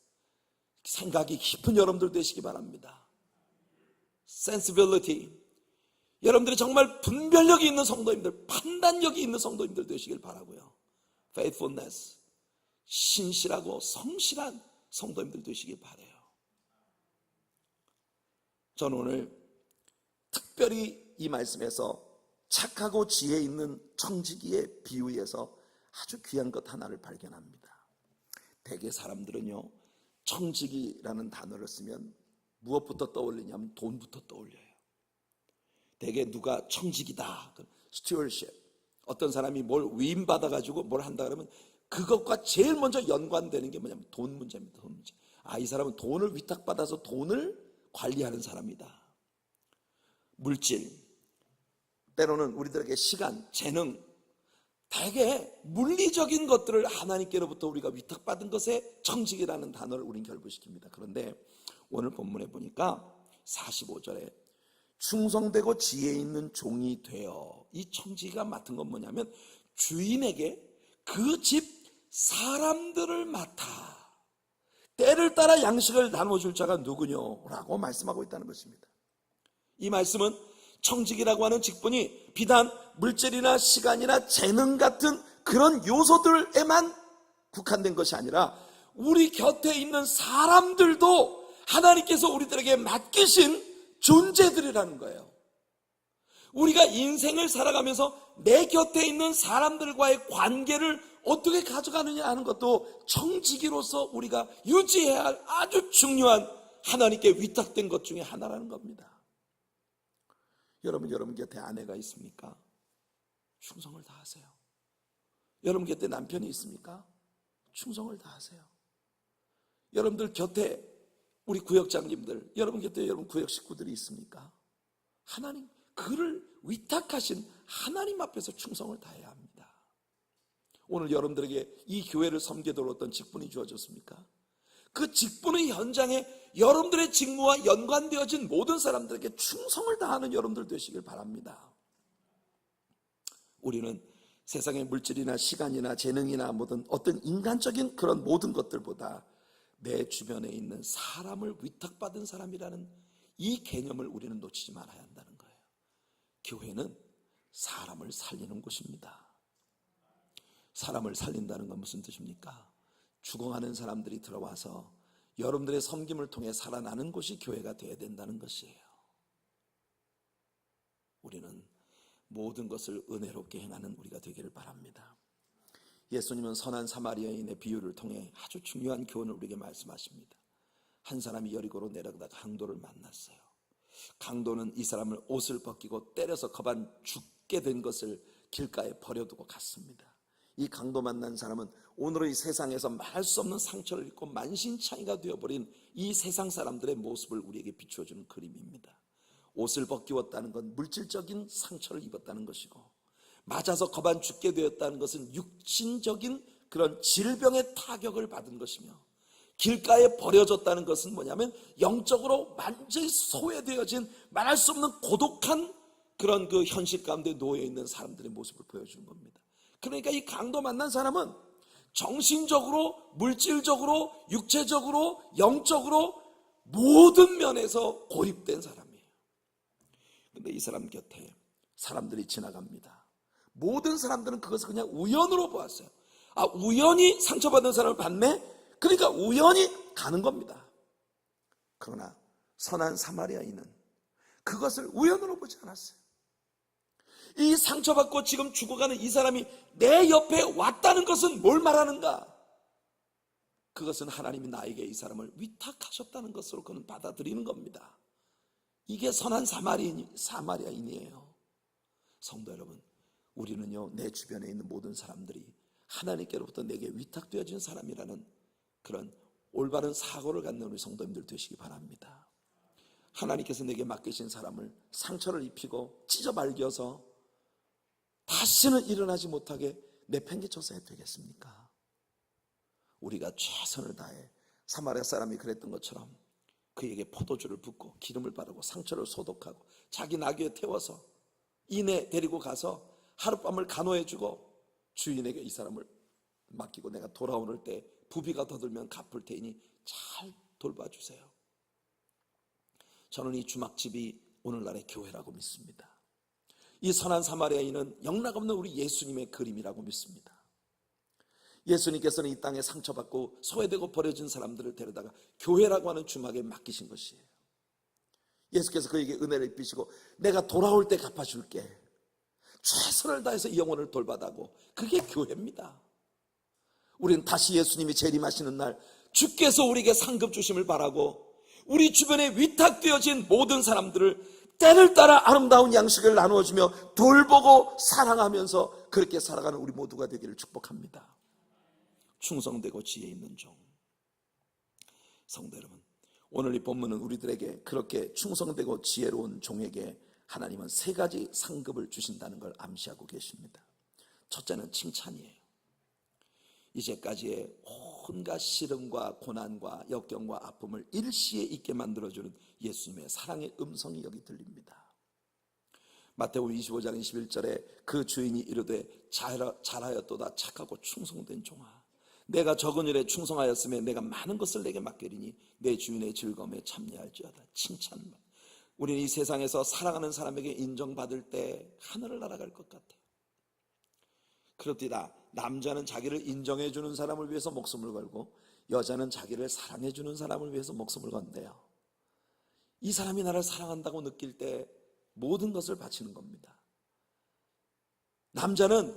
생각이 깊은 여러분들 되시기 바랍니다. sensibility, 여러분들이 정말 분별력이 있는 성도님들, 판단력이 있는 성도님들 되시길 바라고요. faithfulness, 신실하고 성실한 성도님들 되시길 바라요. 저는 오늘 특별히 이 말씀에서 착하고 지혜 있는 청지기의 비유에서 아주 귀한 것 하나를 발견합니다. 대개 사람들은요, 청지기라는 단어를 쓰면 무엇부터 떠올리냐면 돈부터 떠올려요. 대개 누가 청지기다, stewardship, 어떤 사람이 뭘 위임받아가지고 뭘 한다 그러면 그것과 제일 먼저 연관되는 게 뭐냐면 돈 문제입니다. 돈 문제. 이 사람은 돈을 위탁받아서 돈을 관리하는 사람이다. 물질, 때로는 우리들에게 시간, 재능, 대개 물리적인 것들을 하나님께로부터 우리가 위탁받은 것에 청지기라는 단어를 우린 결부시킵니다. 그런데 오늘 본문에 보니까 45절에 충성되고 지혜 있는 종이 되어, 이 청지기가 맡은 건 뭐냐면 주인에게 그 집 사람들을 맡아 때를 따라 양식을 나눠줄 자가 누구뇨? 라고 말씀하고 있다는 것입니다. 이 말씀은 청지기라고 하는 직분이 비단 물질이나 시간이나 재능 같은 그런 요소들에만 국한된 것이 아니라 우리 곁에 있는 사람들도 하나님께서 우리들에게 맡기신 존재들이라는 거예요. 우리가 인생을 살아가면서 내 곁에 있는 사람들과의 관계를 어떻게 가져가느냐 하는 것도 청지기로서 우리가 유지해야 할 아주 중요한 하나님께 위탁된 것 중에 하나라는 겁니다. 여러분 곁에 아내가 있습니까? 충성을 다하세요. 여러분 곁에 남편이 있습니까? 충성을 다하세요. 여러분들 곁에 우리 구역장님들, 여러분 곁에 여러분 구역 식구들이 있습니까? 하나님, 그를 위탁하신 하나님 앞에서 충성을 다해야 합니다. 오늘 여러분들에게 이 교회를 섬기도록 어떤 직분이 주어졌습니까? 그 직분의 현장에 여러분들의 직무와 연관되어진 모든 사람들에게 충성을 다하는 여러분들 되시길 바랍니다. 우리는 세상의 물질이나 시간이나 재능이나 모든 어떤 인간적인 그런 모든 것들보다 내 주변에 있는 사람을 위탁받은 사람이라는 이 개념을 우리는 놓치지 말아야 한다는 거예요. 교회는 사람을 살리는 곳입니다. 사람을 살린다는 건 무슨 뜻입니까? 죽어가는 사람들이 들어와서 여러분들의 섬김을 통해 살아나는 곳이 교회가 되어야 된다는 것이에요. 우리는 모든 것을 은혜롭게 행하는 우리가 되기를 바랍니다. 예수님은 선한 사마리아인의 비유를 통해 아주 중요한 교훈을 우리에게 말씀하십니다. 한 사람이 여리고로 내려가다가 강도를 만났어요. 강도는 이 사람을 옷을 벗기고 때려서 거반 죽게 된 것을 길가에 버려두고 갔습니다. 이 강도 만난 사람은 오늘의 세상에서 말할 수 없는 상처를 입고 만신창이가 되어버린 이 세상 사람들의 모습을 우리에게 비추어주는 그림입니다. 옷을 벗기웠다는 건 물질적인 상처를 입었다는 것이고, 맞아서 거반 죽게 되었다는 것은 육신적인 그런 질병의 타격을 받은 것이며, 길가에 버려졌다는 것은 뭐냐면 영적으로 완전히 소외되어진 말할 수 없는 고독한 그런 그 현실 가운데 놓여 있는 사람들의 모습을 보여주는 겁니다. 그러니까 이 강도 만난 사람은 정신적으로, 물질적으로, 육체적으로, 영적으로 모든 면에서 고립된 사람이에요. 근데 이 사람 곁에 사람들이 지나갑니다. 모든 사람들은 그것을 그냥 우연으로 보았어요. 아, 우연히 상처받은 사람을 봤네? 그러니까 우연히 가는 겁니다. 그러나 선한 사마리아인은 그것을 우연으로 보지 않았어요. 이 상처받고 지금 죽어가는 이 사람이 내 옆에 왔다는 것은 뭘 말하는가? 그것은 하나님이 나에게 이 사람을 위탁하셨다는 것으로 그는 받아들이는 겁니다. 이게 선한 사마리아인이에요. 성도 여러분, 우리는요, 내 주변에 있는 모든 사람들이 하나님께로부터 내게 위탁되어진 사람이라는 그런 올바른 사고를 갖는 우리 성도님들 되시기 바랍니다. 하나님께서 내게 맡기신 사람을 상처를 입히고 찢어발겨서 다시는 일어나지 못하게 내팽개쳐서 해도 되겠습니까? 우리가 최선을 다해 사마리아 사람이 그랬던 것처럼 그에게 포도주를 붓고 기름을 바르고 상처를 소독하고 자기 나귀에 태워서 이내 데리고 가서 하룻밤을 간호해주고 주인에게 이 사람을 맡기고 내가 돌아오는 때 부비가 더 들면 갚을 테니 잘 돌봐주세요. 저는 이 주막집이 오늘날의 교회라고 믿습니다. 이 선한 사마리아인은 영락없는 우리 예수님의 그림이라고 믿습니다. 예수님께서는 이 땅에 상처받고 소외되고 버려진 사람들을 데려다가 교회라고 하는 주막에 맡기신 것이에요. 예수께서 그에게 은혜를 입히시고 내가 돌아올 때 갚아줄게, 최선을 다해서 이 영혼을 돌봐다고, 그게 교회입니다. 우리는 다시 예수님이 재림하시는 날 주께서 우리에게 상급 주심을 바라고 우리 주변에 위탁되어진 모든 사람들을 때를 따라 아름다운 양식을 나누어주며 돌보고 사랑하면서 그렇게 살아가는 우리 모두가 되기를 축복합니다. 충성되고 지혜 있는 종. 성도 여러분, 오늘 이 본문은 우리들에게 그렇게 충성되고 지혜로운 종에게 하나님은 세 가지 상급을 주신다는 걸 암시하고 계십니다. 첫째는 칭찬이에요. 이제까지의 온갖 시름과 고난과 역경과 아픔을 일시에 잊게 만들어주는 예수님의 사랑의 음성이 여기 들립니다. 마태복음 25장 21절에 그 주인이 이르되 잘하였도다 착하고 충성된 종아, 내가 적은 일에 충성하였으면 내가 많은 것을 내게 맡기리니 내 주인의 즐거움에 참여할지어다. 칭찬. 우리는 이 세상에서 사랑하는 사람에게 인정받을 때 하늘을 날아갈 것 같아요. 그렇디다 남자는 자기를 인정해주는 사람을 위해서 목숨을 걸고 여자는 자기를 사랑해주는 사람을 위해서 목숨을 건대요. 이 사람이 나를 사랑한다고 느낄 때 모든 것을 바치는 겁니다. 남자는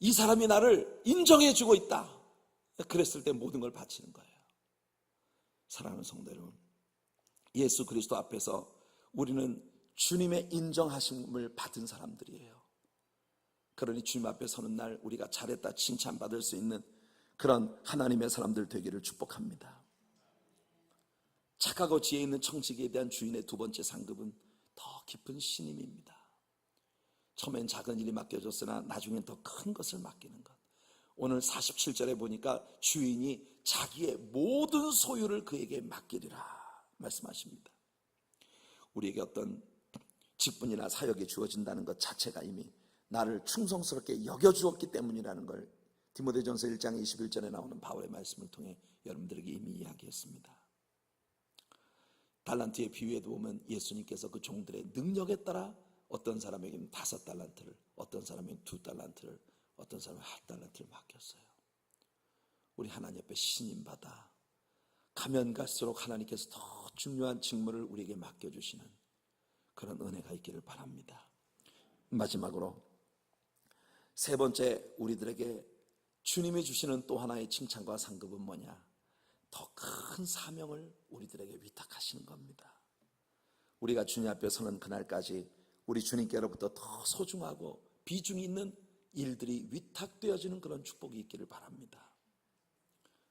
이 사람이 나를 인정해주고 있다, 그랬을 때 모든 걸 바치는 거예요. 사랑하는 성도 여러분, 예수 그리스도 앞에서 우리는 주님의 인정하심을 받은 사람들이에요. 그러니 주님 앞에 서는 날 우리가 잘했다 칭찬받을 수 있는 그런 하나님의 사람들 되기를 축복합니다. 착하고 지혜 있는 청지기에 대한 주인의 두 번째 상급은 더 깊은 신임입니다. 처음엔 작은 일이 맡겨졌으나 나중엔 더 큰 것을 맡기는 것. 오늘 47절에 보니까 주인이 자기의 모든 소유를 그에게 맡기리라 말씀하십니다. 우리에게 어떤 직분이나 사역이 주어진다는 것 자체가 이미 나를 충성스럽게 여겨주었기 때문이라는 걸 디모데전서 1장 21절에 나오는 바울의 말씀을 통해 여러분들에게 이미 이야기했습니다. 달란트의 비유에도 보면 예수님께서 그 종들의 능력에 따라 어떤 사람에게는 5달란트를, 어떤 사람에게는 2달란트를, 어떤 사람은 1달란트를 맡겼어요. 우리 하나님 앞에 신임받아 가면 갈수록 하나님께서 더 중요한 직무를 우리에게 맡겨주시는 그런 은혜가 있기를 바랍니다. 마지막으로 세 번째, 우리들에게 주님이 주시는 또 하나의 칭찬과 상급은 뭐냐? 더 큰 사명을 우리들에게 위탁하시는 겁니다. 우리가 주님 앞에 서는 그날까지 우리 주님께로부터 더 소중하고 비중이 있는 일들이 위탁되어지는 그런 축복이 있기를 바랍니다.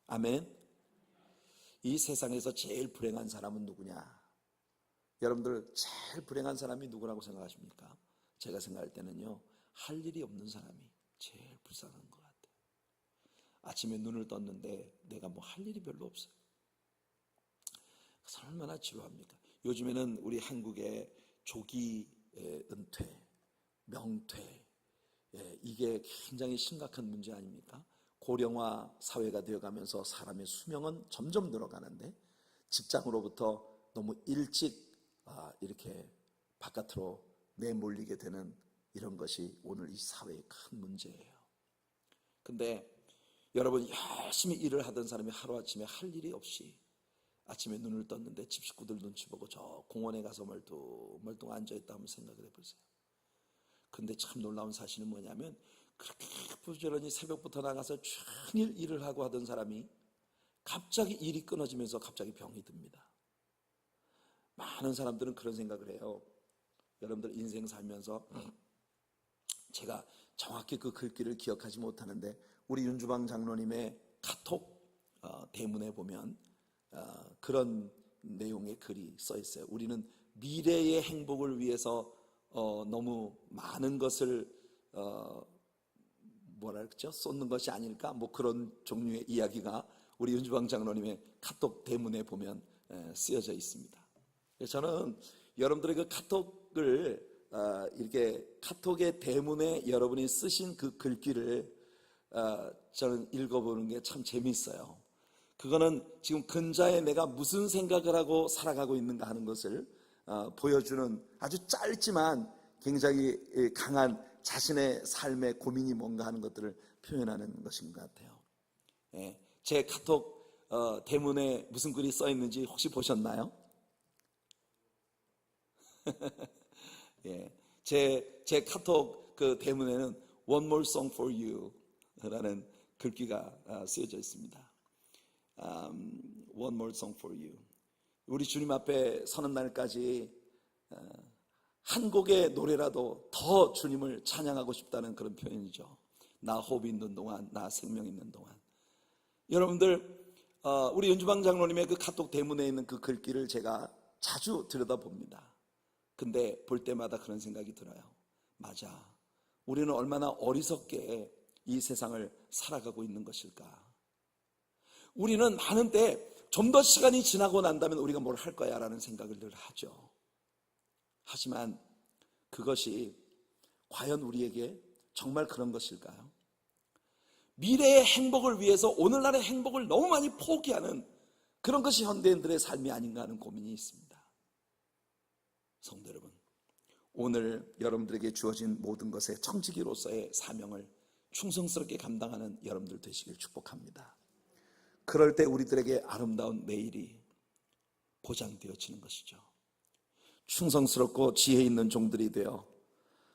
아멘. 이 세상에서 제일 불행한 사람은 누구냐? 여러분들 제일 불행한 사람이 누구라고 생각하십니까? 제가 생각할 때는요, 할 일이 없는 사람이 제일 불쌍한 것 같아요. 아침에 눈을 떴는데 내가 뭐 할 일이 별로 없어요. 그래서 얼마나 지루합니까? 요즘에는 우리 한국의 조기 은퇴, 명퇴, 이게 굉장히 심각한 문제 아닙니까? 고령화 사회가 되어가면서 사람의 수명은 점점 늘어가는데 직장으로부터 너무 일찍 이렇게 바깥으로 내몰리게 되는 이런 것이 오늘 이 사회의 큰 문제예요. 근데 여러분, 열심히 일을 하던 사람이 하루아침에 할 일이 없이 아침에 눈을 떴는데 집 식구들 눈치 보고 저 공원에 가서 멀뚱 앉아있다 하면 생각을 해보세요. 근데 참 놀라운 사실은 뭐냐면 그렇게 부지런히 새벽부터 나가서 종일 일을 하고 하던 사람이 갑자기 일이 끊어지면서 갑자기 병이 듭니다. 많은 사람들은 그런 생각을 해요. 여러분들 인생 살면서 제가 정확히 그 글귀를 기억하지 못하는데 우리 윤주방 장로님의 카톡 대문에 보면 그런 내용의 글이 써 있어요. 우리는 미래의 행복을 위해서 너무 많은 것을 쏟는 것이 아닐까? 뭐 그런 종류의 이야기가 우리 윤주방 장로님의 카톡 대문에 보면 쓰여져 있습니다. 저는 여러분들의 그 카톡을 이렇게 카톡의 대문에 여러분이 쓰신 그 글귀를 저는 읽어보는 게 참 재미있어요. 그거는 지금 근자에 내가 무슨 생각을 하고 살아가고 있는가 하는 것을 보여주는 아주 짧지만 굉장히 강한 자신의 삶의 고민이 뭔가 하는 것들을 표현하는 것인 것 같아요. 제 카톡 대문에 무슨 글이 써 있는지 혹시 보셨나요? 제 카톡 그 대문에는 One more song for you 라는 글귀가 쓰여져 있습니다. One more song for you. 우리 주님 앞에 서는 날까지 한 곡의 노래라도 더 주님을 찬양하고 싶다는 그런 표현이죠. 나 호흡 있는 동안, 나 생명 있는 동안. 여러분들, 우리 윤주방 장로님의 그 카톡 대문에 있는 그 글귀를 제가 자주 들여다봅니다. 근데 볼 때마다 그런 생각이 들어요. 맞아, 우리는 얼마나 어리석게 이 세상을 살아가고 있는 것일까. 우리는 많은데 좀 더 시간이 지나고 난다면 우리가 뭘 할 거야 라는 생각을 늘 하죠. 하지만 그것이 과연 우리에게 정말 그런 것일까요? 미래의 행복을 위해서 오늘날의 행복을 너무 많이 포기하는 그런 것이 현대인들의 삶이 아닌가 하는 고민이 있습니다. 성도 여러분, 오늘 여러분들에게 주어진 모든 것의 청지기로서의 사명을 충성스럽게 감당하는 여러분들 되시길 축복합니다. 그럴 때 우리들에게 아름다운 내일이 보장되어지는 것이죠. 충성스럽고 지혜 있는 종들이 되어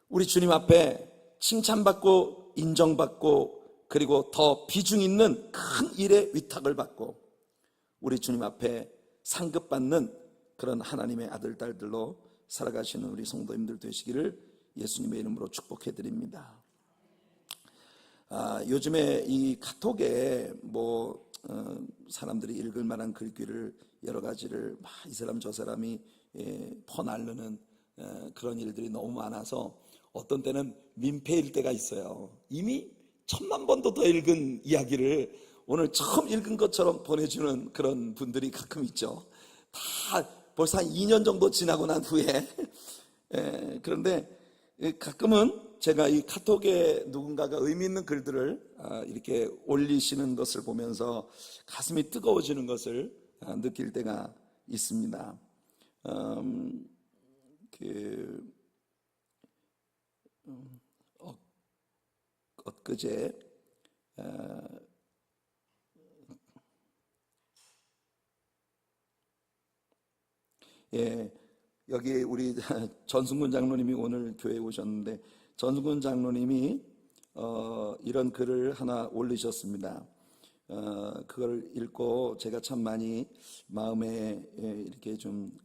우리 주님 앞에 칭찬받고 인정받고 그리고 더 비중 있는 큰 일의 위탁을 받고 우리 주님 앞에 상급받는 그런 하나님의 아들, 딸들로 살아가시는 우리 성도님들 되시기를 예수님의 이름으로 축복해드립니다. 요즘에 이 카톡에 사람들이 읽을 만한 글귀를 여러 가지를 이 사람 저 사람이 퍼나르는 그런 일들이 너무 많아서 어떤 때는 민폐일 때가 있어요. 이미 1000만 번도 더 읽은 이야기를 오늘 처음 읽은 것처럼 보내주는 그런 분들이 가끔 있죠. 다 벌써 한 2년 정도 지나고 난 후에 그런데 가끔은 제가 이 카톡에 누군가가 의미 있는 글들을 이렇게 올리시는 것을 보면서 가슴이 뜨거워지는 것을 느낄 때가 있습니다. 엊그제 여기 우리 전승근 장로님이 오늘 교회에 오셨는데, 전승근 장로님이 이런 글을 하나 올리셨습니다. 그걸 읽고 제가 참 많이 마음에 이렇게 좀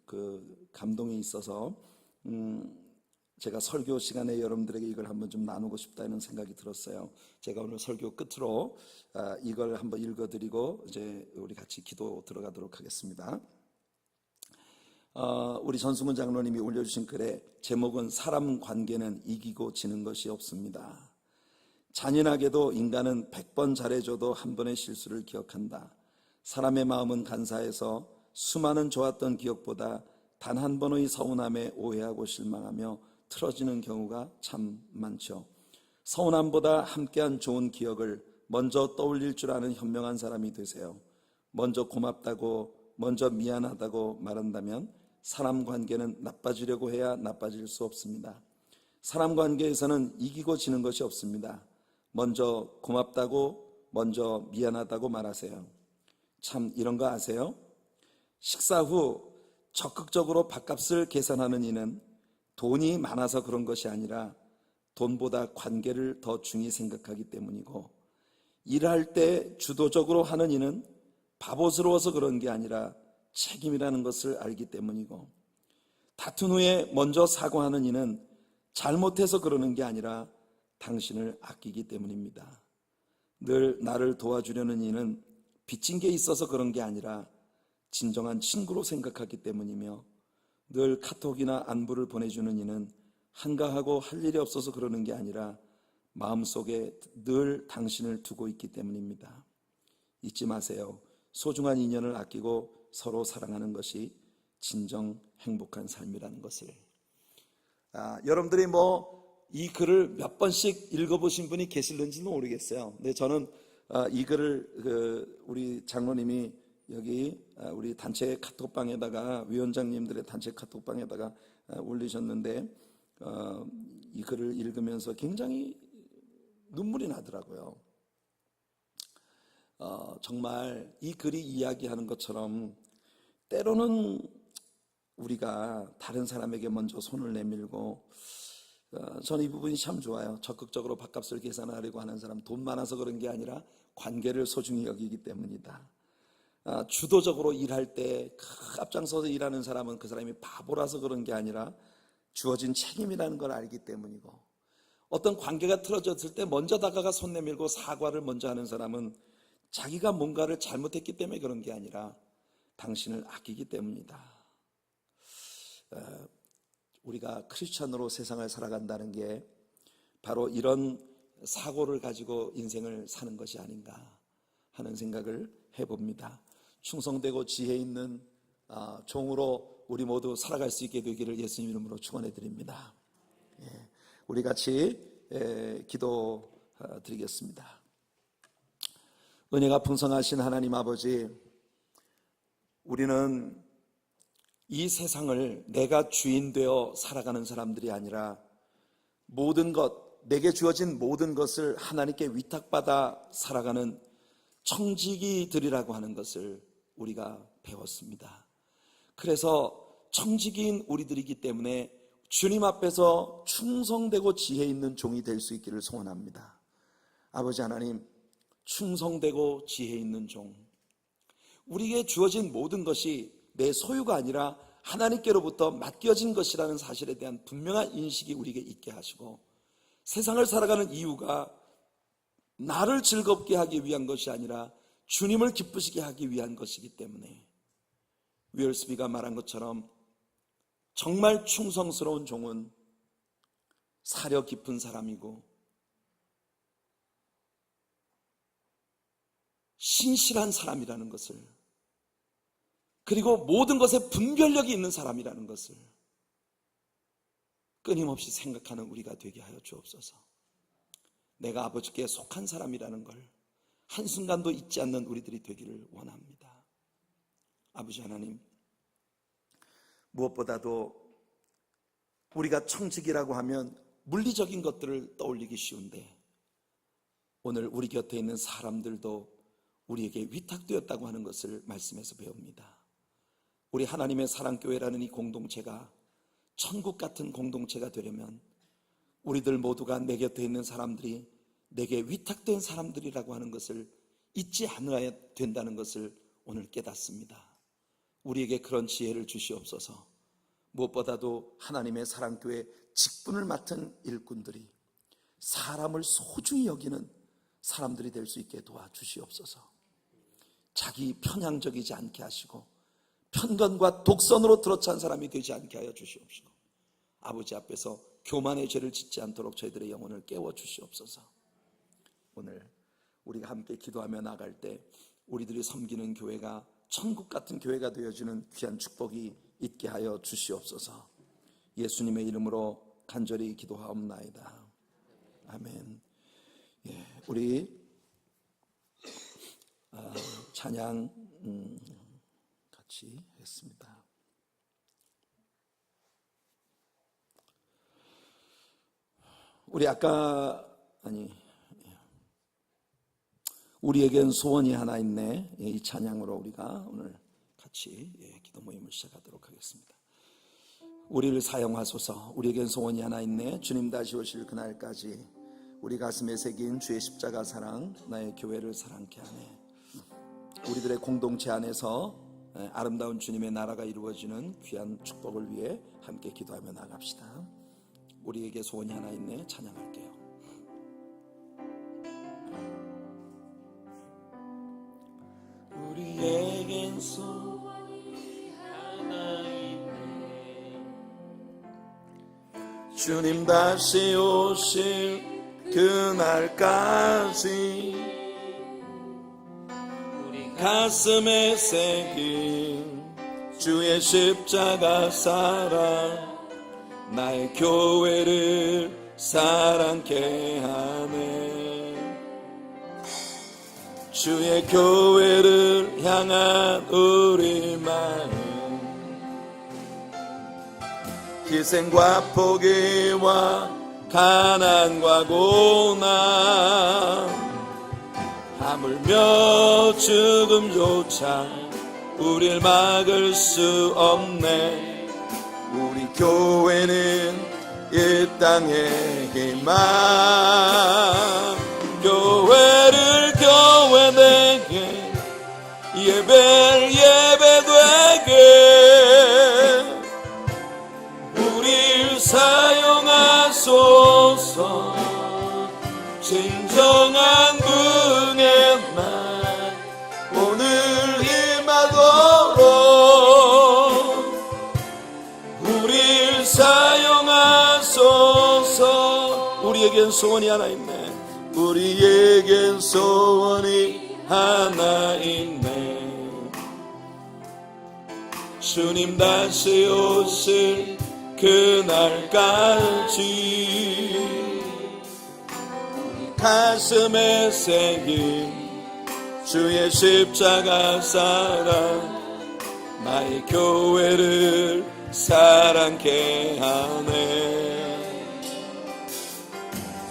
감동이 있어서 제가 설교 시간에 여러분들에게 이걸 한번 좀 나누고 싶다는 생각이 들었어요. 제가 오늘 설교 끝으로 이걸 한번 읽어드리고 이제 우리 같이 기도 들어가도록 하겠습니다. 우리 전승훈 장로님이 올려주신 글의 제목은 사람 관계는 이기고 지는 것이 없습니다. 잔인하게도 인간은 100번 잘해줘도 한 번의 실수를 기억한다. 사람의 마음은 간사해서 수많은 좋았던 기억보다 단 한 번의 서운함에 오해하고 실망하며 틀어지는 경우가 참 많죠. 서운함보다 함께한 좋은 기억을 먼저 떠올릴 줄 아는 현명한 사람이 되세요. 먼저 고맙다고, 먼저 미안하다고 말한다면 사람 관계는 나빠지려고 해야 나빠질 수 없습니다. 사람 관계에서는 이기고 지는 것이 없습니다. 먼저 고맙다고, 먼저 미안하다고 말하세요. 참 이런 거 아세요? 식사 후 적극적으로 밥값을 계산하는 이는 돈이 많아서 그런 것이 아니라 돈보다 관계를 더 중히 생각하기 때문이고, 일할 때 주도적으로 하는 이는 바보스러워서 그런 게 아니라 책임이라는 것을 알기 때문이고, 다툰 후에 먼저 사과하는 이는 잘못해서 그러는 게 아니라 당신을 아끼기 때문입니다. 늘 나를 도와주려는 이는 빚진 게 있어서 그런 게 아니라 진정한 친구로 생각하기 때문이며, 늘 카톡이나 안부를 보내주는 이는 한가하고 할 일이 없어서 그러는 게 아니라 마음속에 늘 당신을 두고 있기 때문입니다. 잊지 마세요. 소중한 인연을 아끼고 서로 사랑하는 것이 진정 행복한 삶이라는 것을. 여러분들이 이 글을 몇 번씩 읽어보신 분이 계실는지는 모르겠어요. 근데 저는 이 글을 우리 장로님이 여기 우리 단체 카톡방에다가, 위원장님들의 단체 카톡방에다가 올리셨는데, 이 글을 읽으면서 굉장히 눈물이 나더라고요. 정말 이 글이 이야기하는 것처럼 때로는 우리가 다른 사람에게 먼저 손을 내밀고, 저는 이 부분이 참 좋아요. 적극적으로 밥값을 계산하려고 하는 사람, 돈 많아서 그런 게 아니라 관계를 소중히 여기기 때문이다. 주도적으로 일할 때 앞장서서 일하는 사람은 그 사람이 바보라서 그런 게 아니라 주어진 책임이라는 걸 알기 때문이고, 어떤 관계가 틀어졌을 때 먼저 다가가 손 내밀고 사과를 먼저 하는 사람은 자기가 뭔가를 잘못했기 때문에 그런 게 아니라 당신을 아끼기 때문이다. 우리가 크리스찬으로 세상을 살아간다는 게 바로 이런 사고를 가지고 인생을 사는 것이 아닌가 하는 생각을 해봅니다. 충성되고 지혜 있는 종으로 우리 모두 살아갈 수 있게 되기를 예수님 이름으로 축원해 드립니다. 우리 같이 기도 드리겠습니다. 은혜가 풍성하신 하나님 아버지, 우리는 이 세상을 내가 주인 되어 살아가는 사람들이 아니라 모든 것, 내게 주어진 모든 것을 하나님께 위탁받아 살아가는 청지기들이라고 하는 것을 우리가 배웠습니다. 그래서 청지기인 우리들이기 때문에 주님 앞에서 충성되고 지혜 있는 종이 될 수 있기를 소원합니다. 아버지 하나님, 충성되고 지혜 있는 종, 우리에게 주어진 모든 것이 내 소유가 아니라 하나님께로부터 맡겨진 것이라는 사실에 대한 분명한 인식이 우리에게 있게 하시고, 세상을 살아가는 이유가 나를 즐겁게 하기 위한 것이 아니라 주님을 기쁘시게 하기 위한 것이기 때문에, 윌스비가 말한 것처럼 정말 충성스러운 종은 사려 깊은 사람이고 신실한 사람이라는 것을, 그리고 모든 것에 분별력이 있는 사람이라는 것을, 끊임없이 생각하는 우리가 되게 하여 주옵소서. 내가 아버지께 속한 사람이라는 걸 한순간도 잊지 않는 우리들이 되기를 원합니다. 아버지 하나님, 무엇보다도 우리가 청직이라고 하면 물리적인 것들을 떠올리기 쉬운데, 오늘 우리 곁에 있는 사람들도 우리에게 위탁되었다고 하는 것을 말씀에서 배웁니다. 우리 하나님의 사랑교회라는 이 공동체가 천국 같은 공동체가 되려면 우리들 모두가 내 곁에 있는 사람들이 내게 위탁된 사람들이라고 하는 것을 잊지 않아야 된다는 것을 오늘 깨닫습니다. 우리에게 그런 지혜를 주시옵소서. 무엇보다도 하나님의 사랑교회 직분을 맡은 일꾼들이 사람을 소중히 여기는 사람들이 될 수 있게 도와주시옵소서. 자기 편향적이지 않게 하시고 편견과 독선으로 들어찬 사람이 되지 않게 하여 주시옵시고, 아버지 앞에서 교만의 죄를 짓지 않도록 저희들의 영혼을 깨워주시옵소서. 오늘 우리가 함께 기도하며 나갈 때 우리들이 섬기는 교회가 천국 같은 교회가 되어주는 귀한 축복이 있게 하여 주시옵소서. 예수님의 이름으로 간절히 기도하옵나이다. 아멘. 예, 우리 찬양 같이 했습니다. 우리 우리에겐 소원이 하나 있네. 이 찬양으로 우리가 오늘 같이 기도 모임을 시작하도록 하겠습니다. 우리를 사용하소서. 우리에겐 소원이 하나 있네. 주님 다시 오실 그날까지 우리 가슴에 새긴 주의 십자가 사랑, 나의 교회를 사랑케 하네. 우리들의 공동체 안에서 아름다운 주님의 나라가 이루어지는 귀한 축복을 위해 함께 기도하며 나갑시다. 우리에게 소원이 하나 있네. 찬양할게요. 우리에겐 소원이 하나 있네. 주님 다시 오실 그날까지 우리 가슴에 새긴 주의 십자가 사랑, 나의 교회를 사랑케 하네. 주의 교회를 향한 우리 마음, 희생과 포기와 가난과 고난, 하물며 죽음조차 우릴 막을 수 없네. 우리 교회는 이 땅의 희망, 교회를 교회되게, 예배를 예배되게, 우릴 사용하소서. 진정한 부흥의 날 오늘 임하도록 우릴 사용하소서. 우리에겐 소원이 하나 있네. 우리에겐 소원이 하나 있네. 주님 다시 오실 그날까지 가슴에 새긴 주의 십자가 사랑, 나의 교회를 사랑케 하네.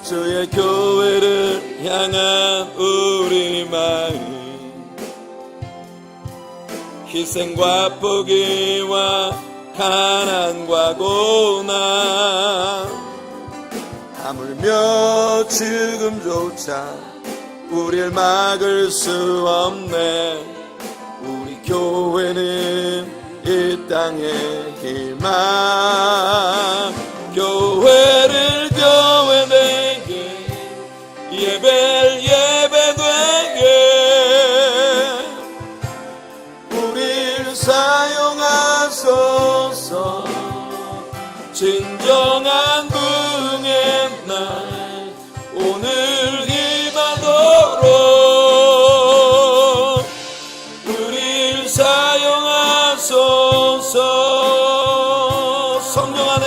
주의 교회를 향한 우리 마음, 희생과 포기와 가난과 고난, 하물며 지금조차 우릴 막을 수 없네. 우리 교회는 이 땅의 희망, 교회를 교회되게, 예배를 예배되게, 우릴 사용하소서. 진정한 부흥의 날 오늘 임하도록 우릴 사용하소서. 성령 안에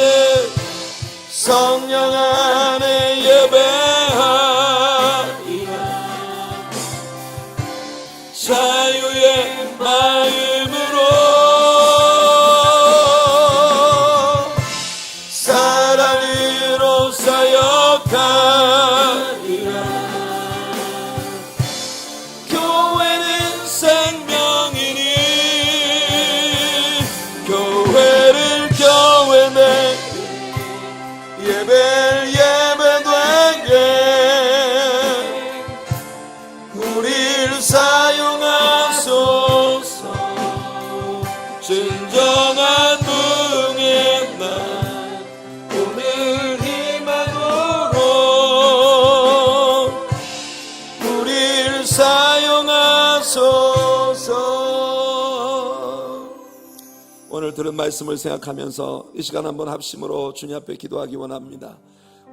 오늘 들은 말씀을 생각하면서 이 시간 한번 합심으로 주님 앞에 기도하기 원합니다.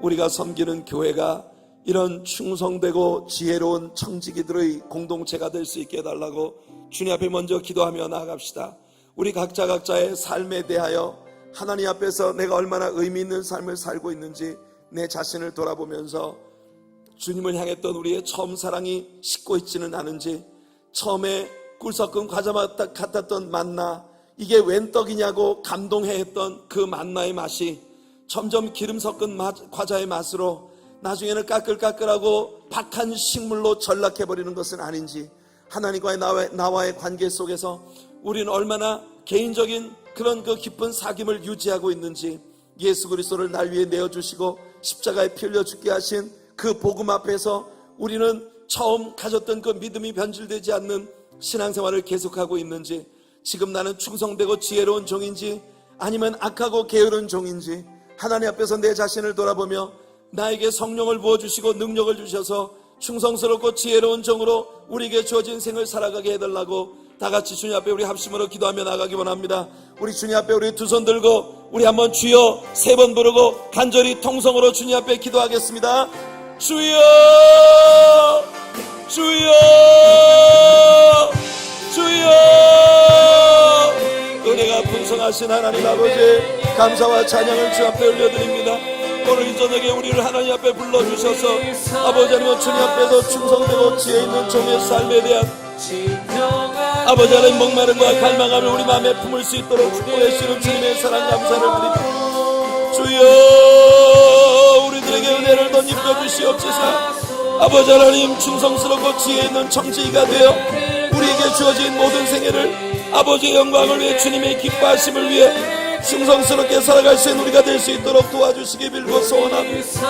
우리가 섬기는 교회가 이런 충성되고 지혜로운 청지기들의 공동체가 될 수 있게 해달라고 주님 앞에 먼저 기도하며 나아갑시다. 우리 각자의 삶에 대하여 하나님 앞에서 내가 얼마나 의미 있는 삶을 살고 있는지 내 자신을 돌아보면서 주님을 향했던 우리의 처음 사랑이 식고 있지는 않은지, 처음에 꿀 섞은 과자 같았던 만나, 이게 웬 떡이냐고 감동해 했던 그 만나의 맛이 점점 기름 섞은 과자의 맛으로 나중에는 까끌까끌하고 박한 식물로 전락해버리는 것은 아닌지, 하나님과의 나와의 관계 속에서 우리는 얼마나 개인적인 그런 그 깊은 사귐을 유지하고 있는지, 예수 그리스도를 날 위해 내어주시고 십자가에 피 흘려 죽게 하신 그 복음 앞에서 우리는 처음 가졌던 그 믿음이 변질되지 않는 신앙생활을 계속하고 있는지, 지금 나는 충성되고 지혜로운 종인지 아니면 악하고 게으른 종인지 하나님 앞에서 내 자신을 돌아보며 나에게 성령을 부어주시고 능력을 주셔서 충성스럽고 지혜로운 종으로 우리에게 주어진 생을 살아가게 해달라고 다같이 주님 앞에 우리 합심으로 기도하며 나가기 원합니다. 우리 주님 앞에 우리 두 손 들고 우리 한번 주여 3번 부르고 간절히 통성으로 주님 앞에 기도하겠습니다. 주여, 주여, 주여. 은혜가 풍성하신 하나님 아버지, 감사와 찬양을 주 앞에 올려드립니다. 오늘 이 저녁에 우리를 하나님 앞에 불러주셔서 아버지 하나님 주님 앞에서 충성되고 지혜 있는 종의 삶에 대한 아버지 하나님 목마름과 갈망함을 우리 마음에 품을 수 있도록 축복해 주시는 주님의 사랑 감사를 드립니다. 주여, 우리들에게 은혜를 덧입혀 주시옵소서. 아버지 하나님, 충성스럽고 지혜 있는 청지기가 되어 우리에게 주어진 모든 생애를 아버지의 영광을 위해 주님의 기뻐하심을 위해 충성스럽게 살아갈 수 있는 우리가 될 수 있도록 도와주시기 빌고 소원합니다.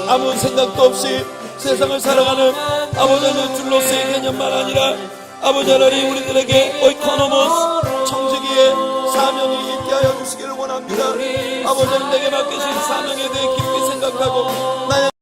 아무 생각도 없이 세상을 살아가는 아버지 하나님 줄로서의 개념만 아니라 아버지 하나님 우리들에게 오이코노모스 청지기의 사명이 있게 하여 주시기를 원합니다. 아버지 하나님 내게 맡기신 사명에 대해 깊이 생각하고 나의